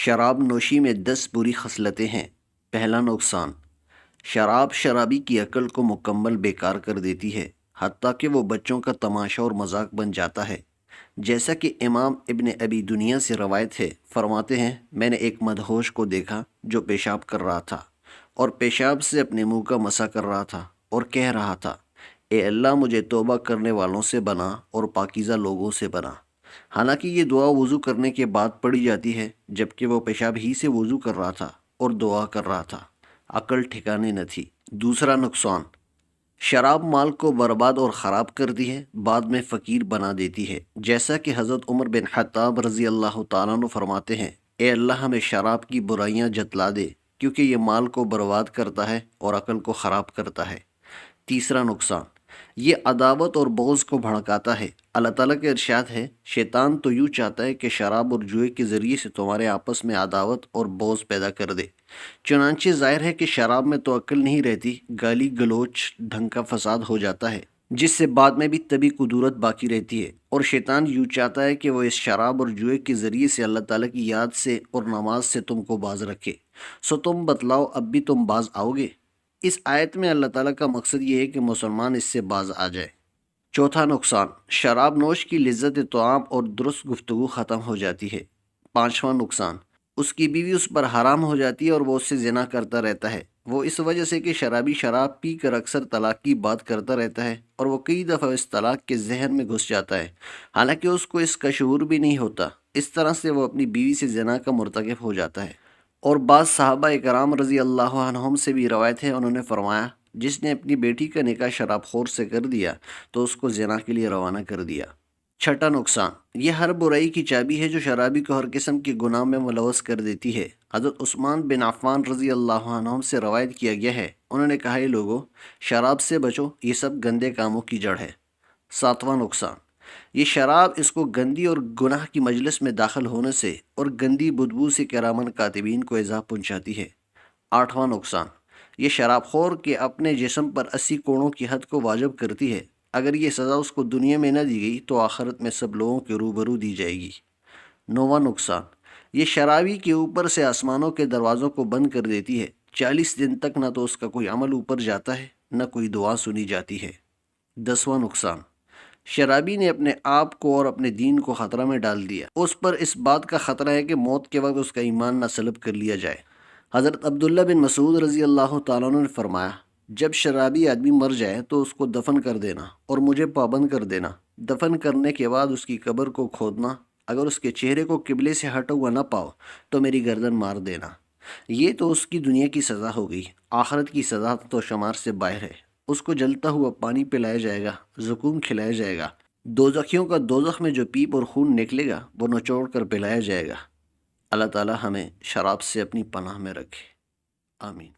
شراب نوشی میں 10 بری خصلتیں ہیں۔ پہلا نقصان، شراب شرابی کی عقل کو مکمل بیکار کر دیتی ہے، حتیٰ کہ وہ بچوں کا تماشا اور مذاق بن جاتا ہے۔ جیسا کہ امام ابن ابی دنیا سے روایت ہے، فرماتے ہیں میں نے ایک مدہوش کو دیکھا جو پیشاب کر رہا تھا اور پیشاب سے اپنے منہ کا مسح کر رہا تھا اور کہہ رہا تھا، اے اللہ مجھے توبہ کرنے والوں سے بنا اور پاکیزہ لوگوں سے بنا۔ حالانکہ یہ دعا وضو کرنے کے بعد پڑھی جاتی ہے، جبکہ وہ پیشاب ہی سے وضو کر رہا تھا اور دعا کر رہا تھا۔ عقل ٹھکانے نہ تھی۔ دوسرا نقصان، شراب مال کو برباد اور خراب کرتی ہے، بعد میں فقیر بنا دیتی ہے۔ جیسا کہ حضرت عمر بن خطاب رضی اللہ تعالیٰ عنہ فرماتے ہیں، اے اللہ ہمیں شراب کی برائیاں جتلا دے، کیونکہ یہ مال کو برباد کرتا ہے اور عقل کو خراب کرتا ہے۔ تیسرا نقصان، یہ عداوت اور بغض کو بھڑکاتا ہے۔ اللہ تعالیٰ کا ارشاد ہے، شیطان تو یوں چاہتا ہے کہ شراب اور جوئے کے ذریعے سے تمہارے آپس میں عداوت اور بغض پیدا کر دے۔ چنانچہ ظاہر ہے کہ شراب میں تو عقل نہیں رہتی، گالی گلوچ ڈھنگ کا فساد ہو جاتا ہے، جس سے بعد میں بھی طبی قدورت باقی رہتی ہے۔ اور شیطان یوں چاہتا ہے کہ وہ اس شراب اور جوئے کے ذریعے سے اللہ تعالیٰ کی یاد سے اور نماز سے تم کو باز رکھے۔ سو تم بتلاؤ، اب بھی تم باز آؤ گے؟ اس آیت میں اللہ تعالیٰ کا مقصد یہ ہے کہ مسلمان اس سے باز آ جائے۔ چوتھا نقصان، شراب نوش کی لذت طعام اور درست گفتگو ختم ہو جاتی ہے۔ پانچواں نقصان، اس کی بیوی اس پر حرام ہو جاتی ہے اور وہ اس سے زنا کرتا رہتا ہے۔ وہ اس وجہ سے کہ شرابی شراب پی کر اکثر طلاق کی بات کرتا رہتا ہے اور وہ کئی دفعہ اس طلاق کے ذہن میں گھس جاتا ہے، حالانکہ اس کو اس کا شعور بھی نہیں ہوتا۔ اس طرح سے وہ اپنی بیوی سے زنا کا مرتکب ہو جاتا ہے۔ اور بعض صحابہ اکرام رضی اللہ عنہم سے بھی روایت ہے، انہوں نے فرمایا، جس نے اپنی بیٹی کا نکاح شراب خور سے کر دیا تو اس کو زنا کے لیے روانہ کر دیا۔ چھٹا نقصان، یہ ہر برائی کی چابی ہے جو شرابی کو ہر قسم کے گناہ میں ملوث کر دیتی ہے۔ حضرت عثمان بن عفان رضی اللہ عنہم سے روایت کیا گیا ہے، انہوں نے کہا، اے لوگو، شراب سے بچو، یہ سب گندے کاموں کی جڑ ہے۔ ساتواں نقصان، یہ شراب اس کو گندی اور گناہ کی مجلس میں داخل ہونے سے اور گندی بدبو سے کرامن کاتبین کو ایذا پہنچاتی ہے۔ آٹھواں نقصان، یہ شراب خور کے اپنے جسم پر 80 کوڑوں کی حد کو واجب کرتی ہے۔ اگر یہ سزا اس کو دنیا میں نہ دی گئی تو آخرت میں سب لوگوں کے روبرو دی جائے گی۔ نواں نقصان، یہ شرابی کے اوپر سے آسمانوں کے دروازوں کو بند کر دیتی ہے، 40 دن تک نہ تو اس کا کوئی عمل اوپر جاتا ہے نہ کوئی دعا سنی جاتی ہے۔ 10واں نقصان، شرابی نے اپنے آپ کو اور اپنے دین کو خطرہ میں ڈال دیا۔ اس پر اس بات کا خطرہ ہے کہ موت کے وقت اس کا ایمان نہ سلب کر لیا جائے۔ حضرت عبداللہ بن مسعود رضی اللہ تعالیٰ عنہ نے فرمایا، جب شرابی آدمی مر جائے تو اس کو دفن کر دینا اور مجھے پابند کر دینا۔ دفن کرنے کے بعد اس کی قبر کو کھودنا، اگر اس کے چہرے کو قبلے سے ہٹا ہوا نہ پاؤ تو میری گردن مار دینا۔ یہ تو اس کی دنیا کی سزا ہو گئی، آخرت کی سزا تو شمار سے باہر ہے۔ اس کو جلتا ہوا پانی پلایا جائے گا، زقوم کھلایا جائے گا، دوزخیوں کا دوزخ میں جو پیپ اور خون نکلے گا وہ نچوڑ کر پلایا جائے گا۔ اللہ تعالی ہمیں شراب سے اپنی پناہ میں رکھے، آمین۔